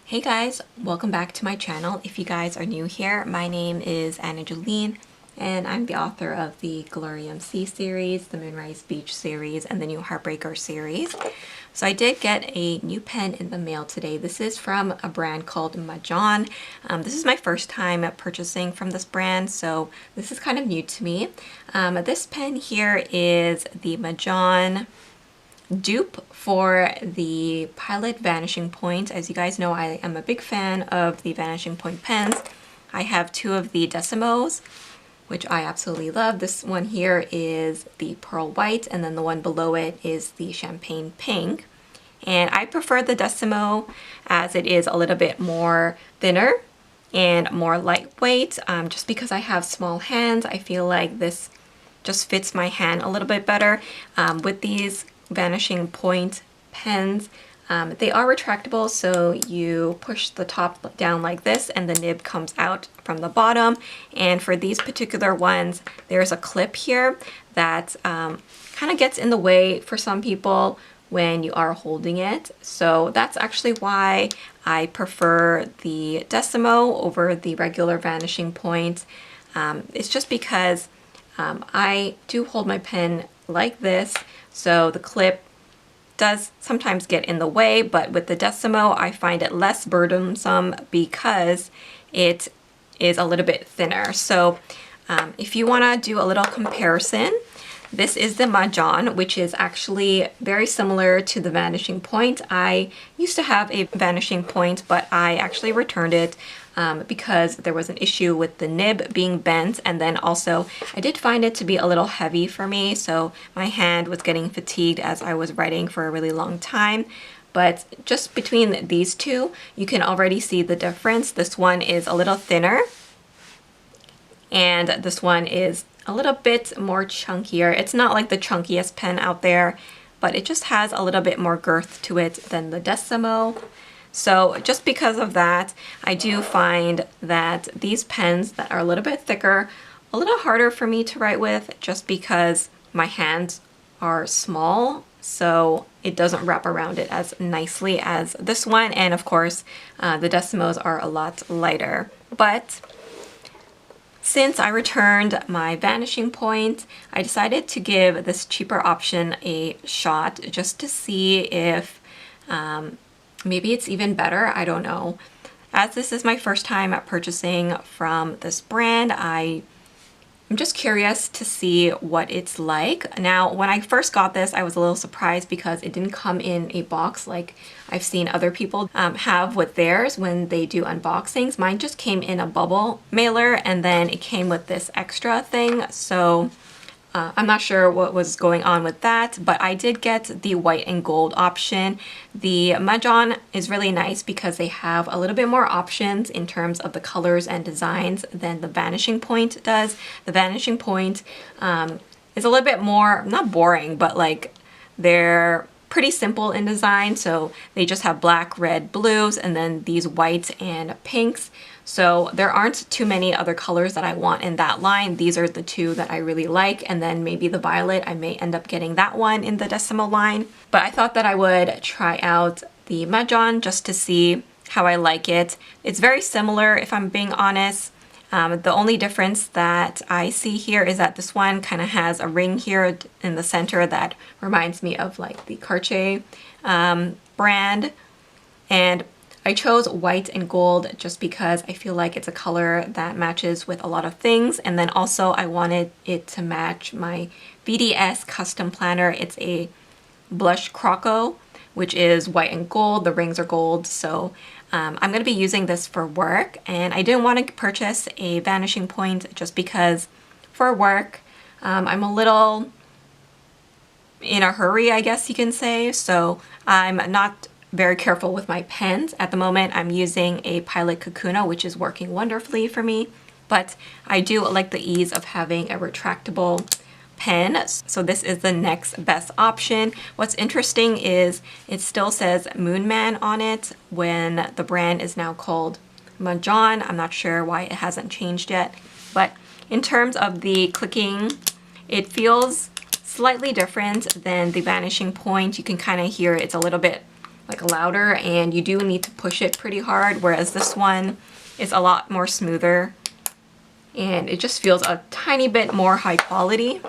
Hey guys, welcome back to my channel. If you guys are new here, my name is Jolene and I'm the author of the Glorium Sea series, the Moonrise Beach series, and the new Heartbreaker series. So I did get a new pen in the mail today. This is from a brand called Majohn. This is my first time purchasing from this brand, so this is kind of new to me. This pen here is the Majohn dupe for the Pilot Vanishing Point. As you guys know, I am a big fan of the Vanishing Point pens. I have two of the Decimos, which I absolutely love. This one here is the Pearl White, and then the one below it is the Champagne Pink. And I prefer the Decimo as it is a little bit more thinner and more lightweight. Just because I have small hands, I feel like this just fits my hand a little bit better. With these Vanishing Point pens, they are retractable, so you push the top down like this and the nib comes out from the bottom. And for these particular ones, there's a clip here that kind of gets in the way for some people when you are holding it. So that's actually why I prefer the Decimo over the regular Vanishing Point. It's just because I do hold my pen like this, so the clip does sometimes get in the way, but with the Decimo I find it less burdensome because it is a little bit thinner. So if you want to do a little comparison, this is the Majohn, which is actually very similar to the Vanishing Point. I used to have a Vanishing Point, but I actually returned it because there was an issue with the nib being bent, and then also I did find it to be a little heavy for me, so my hand was getting fatigued as I was writing for a really long time. But just between these two, you can already see the difference. This one is a little thinner, and this one is a little bit more chunkier. It's not like the chunkiest pen out there, but it just has a little bit more girth to it than the Decimo. So just because of that, I do find that these pens that are a little bit thicker, a little harder for me to write with, just because my hands are small, so it doesn't wrap around it as nicely as this one. And of course, the Decimos are a lot lighter. But since I returned my Vanishing Point, I decided to give this cheaper option a shot just to see if maybe it's even better. I don't know. As this is my first time purchasing from this brand, I'm just curious to see what it's like. Now, when I first got this, I was a little surprised because it didn't come in a box like I've seen other people have with theirs when they do unboxings. Mine just came in a bubble mailer, and then it came with this extra thing. So I'm not sure what was going on with that, but I did get the white and gold option. The Majohn is really nice because they have a little bit more options in terms of the colors and designs than the Vanishing Point does. The Vanishing Point is a little bit more, not boring, but like they're pretty simple in design. So they just have black, red, blues, and then these whites and pinks. So there aren't too many other colors that I want in that line. These are the two that I really like, and then maybe the violet, I may end up getting that one in the Decimo line. But I thought that I would try out the Majohn just to see how I like it. It's very similar, if I'm being honest. The only difference that I see here is that this one kind of has a ring here in the center that reminds me of like the Cartier brand. And I chose white and gold just because I feel like it's a color that matches with a lot of things. And then also I wanted it to match my BDS custom planner. It's a blush croco, which is white and gold. The rings are gold. So I'm going to be using this for work. And I didn't want to purchase a Vanishing Point just because for work, I'm a little in a hurry, I guess you can say. So I'm not very careful with my pens. At the moment, I'm using a Pilot Kakuna, which is working wonderfully for me, but I do like the ease of having a retractable pen. So this is the next best option. What's interesting is it still says Moonman on it when the brand is now called Majohn. I'm not sure why it hasn't changed yet, but in terms of the clicking, it feels slightly different than the Vanishing Point. You can kind of hear it's a little bit like louder, and you do need to push it pretty hard, whereas this one is a lot more smoother and it just feels a tiny bit more high quality.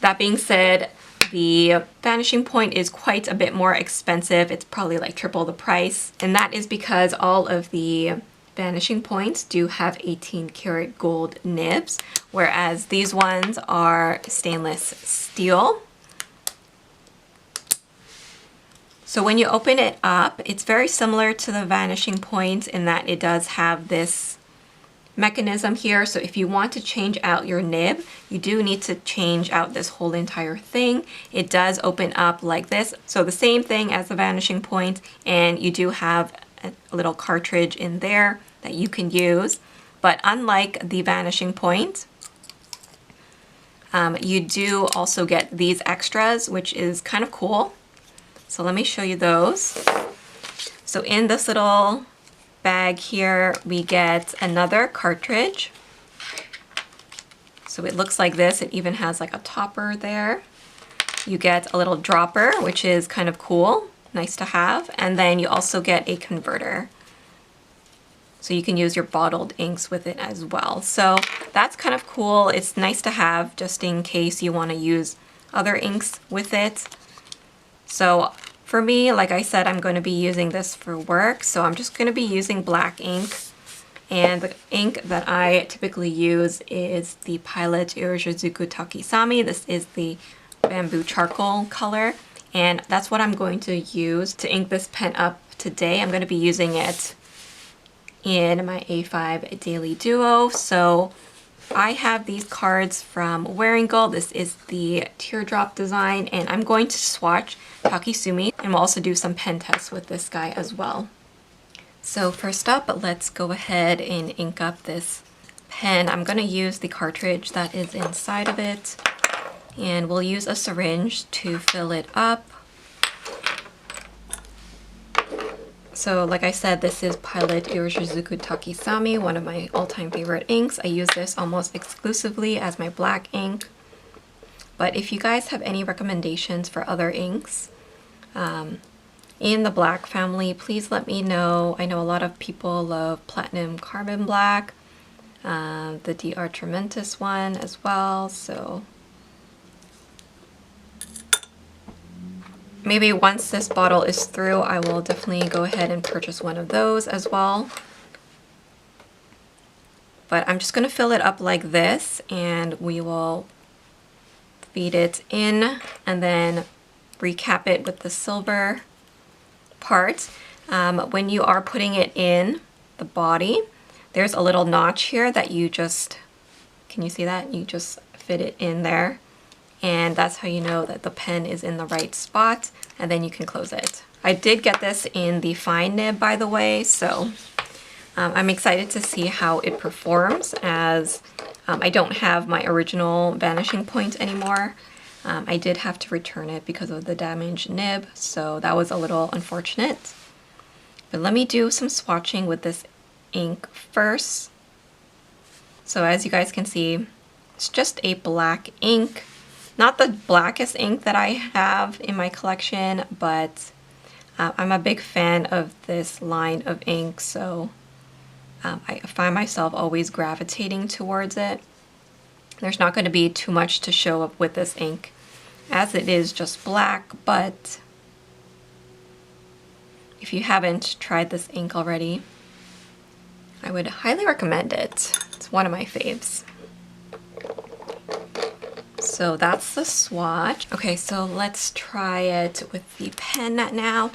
That being said, the vanishing point is quite a bit more expensive. It's probably like triple the price, and that is because all of the vanishing points do have 18 karat gold nibs, whereas these ones are stainless steel. So when you open it up, it's very similar to the vanishing point in that it does have this mechanism here. So if you want to change out your nib, you do need to change out this whole entire thing. It does open up like this. So the same thing as the vanishing point, and you do have a little cartridge in there that you can use. But unlike the vanishing point, you do also get these extras, which is kind of cool. So let me show you those. So in this little bag here, we get another cartridge. So it looks like this. It even has like a topper there. You get a little dropper, which is kind of cool, nice to have. And then you also get a converter. So you can use your bottled inks with it as well. So that's kind of cool. It's nice to have just in case you want to use other inks with it. So for me, like I said, I'm going to be using this for work, so I'm just going to be using black ink. And the ink that I typically use is the Pilot Irishizuku Takisami. This is the bamboo charcoal color, and that's what I'm going to use to ink this pen up today. I'm going to be using it in my A5 Daily Duo. So I have these cards from Wearing Gold. This is the teardrop design, and I'm going to swatch Takisumi, and we'll also do some pen tests with this guy as well. So first up, let's go ahead and ink up this pen. I'm going to use the cartridge that is inside of it, and we'll use a syringe to fill it up. So like I said, this is Pilot Irishizuku Takisami, one of my all-time favorite inks. I use this almost exclusively as my black ink. But if you guys have any recommendations for other inks in the black family, please let me know. I know a lot of people love Platinum Carbon Black, the DR Trementis one as well. So maybe once this bottle is through, I will definitely go ahead and purchase one of those as well. But I'm just going to fill it up like this, and we will feed it in and then recap it with the silver part. When you are putting it in the body, there's a little notch here that you just, can you see that? You just fit it in there. And that's how you know that the pen is in the right spot, and then you can close it. I did get this in the fine nib, by the way, so I'm excited to see how it performs, as I don't have my original vanishing point anymore. I did have to return it because of the damaged nib, so that was a little unfortunate. But let me do some swatching with this ink first. So as you guys can see, it's just a black ink. Not the blackest ink that I have in my collection, but I'm a big fan of this line of ink, so I find myself always gravitating towards it. There's not going to be too much to show up with this ink, as it is just black, but if you haven't tried this ink already, I would highly recommend it. It's one of my faves. So that's the swatch. Okay, so let's try it with the pen now.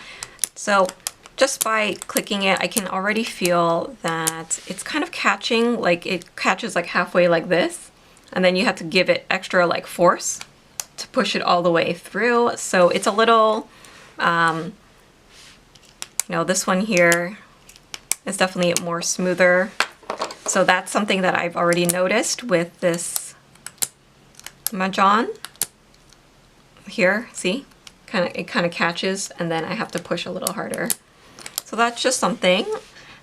So just by clicking it, I can already feel that it's kind of catching, like it catches like halfway like this, and then you have to give it extra like force to push it all the way through. So it's a little, you know, this one here is definitely more smoother. So that's something that I've already noticed with this Majohn here. See, it kind of catches, and then I have to push a little harder. So that's just something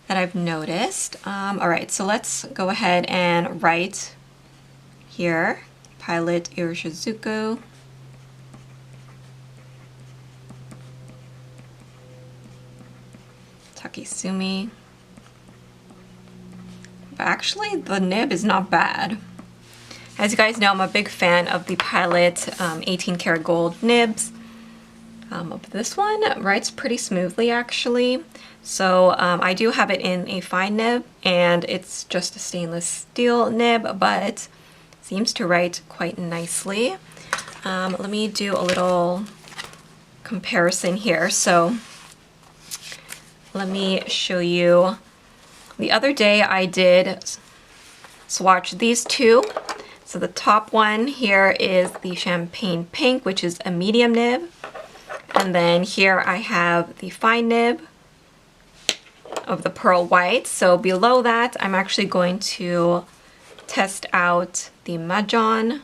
that I've noticed. All right, so let's go ahead and write here, Pilot Irishizuku. Takesumi. But actually, the nib is not bad. As you guys know, I'm a big fan of the Pilot 18 karat gold nibs. This one writes pretty smoothly actually. So I do have it in a fine nib, and it's just a stainless steel nib, but seems to write quite nicely. Let me do a little comparison here. So let me show you. The other day I did swatch these two. So the top one here is the Champagne Pink, which is a medium nib. And then here I have the fine nib of the Pearl White. So below that, I'm actually going to test out the Majohn.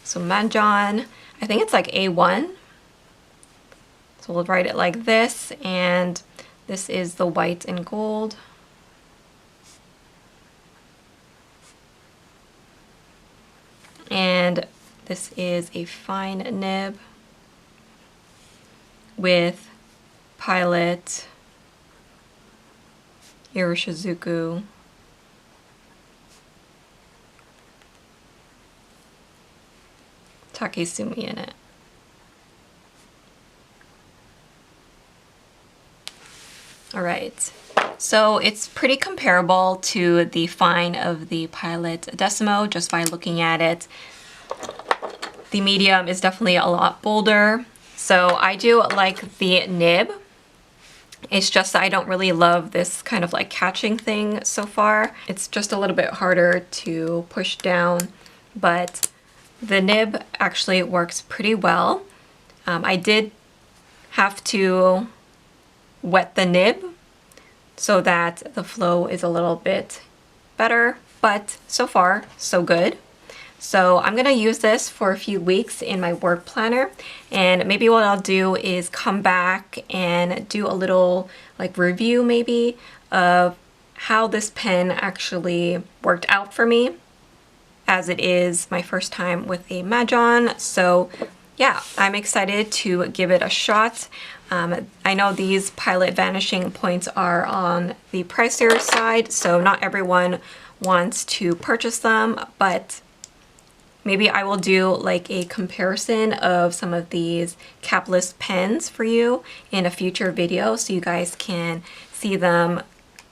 So Majohn, I think it's like A1. So we'll write it like this, and this is the white and gold. And this is a fine nib with Pilot Iroshizuku Takesumi in it. Alright, so it's pretty comparable to the fine of the Pilot Decimo just by looking at it. The medium is definitely a lot bolder. So I do like the nib. It's just that I don't really love this kind of like catching thing so far. It's just a little bit harder to push down, but the nib actually works pretty well. I did have to wet the nib so that the flow is a little bit better, but so far so good. So I'm gonna use this for a few weeks in my work planner, and maybe what I'll do is come back and do a little like review maybe of how this pen actually worked out for me, as it is my first time with a Majohn. So yeah, I'm excited to give it a shot. I know these Pilot Vanishing Points are on the pricier side, so not everyone wants to purchase them, but maybe I will do like a comparison of some of these capless pens for you in a future video so you guys can see them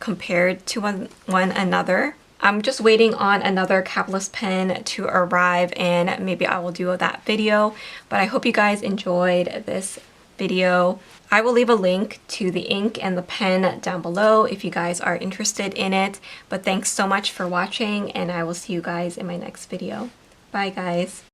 compared to one another. I'm just waiting on another capless pen to arrive, and maybe I will do that video, but I hope you guys enjoyed this video. I will leave a link to the ink and the pen down below if you guys are interested in it, but thanks so much for watching, and I will see you guys in my next video. Bye guys.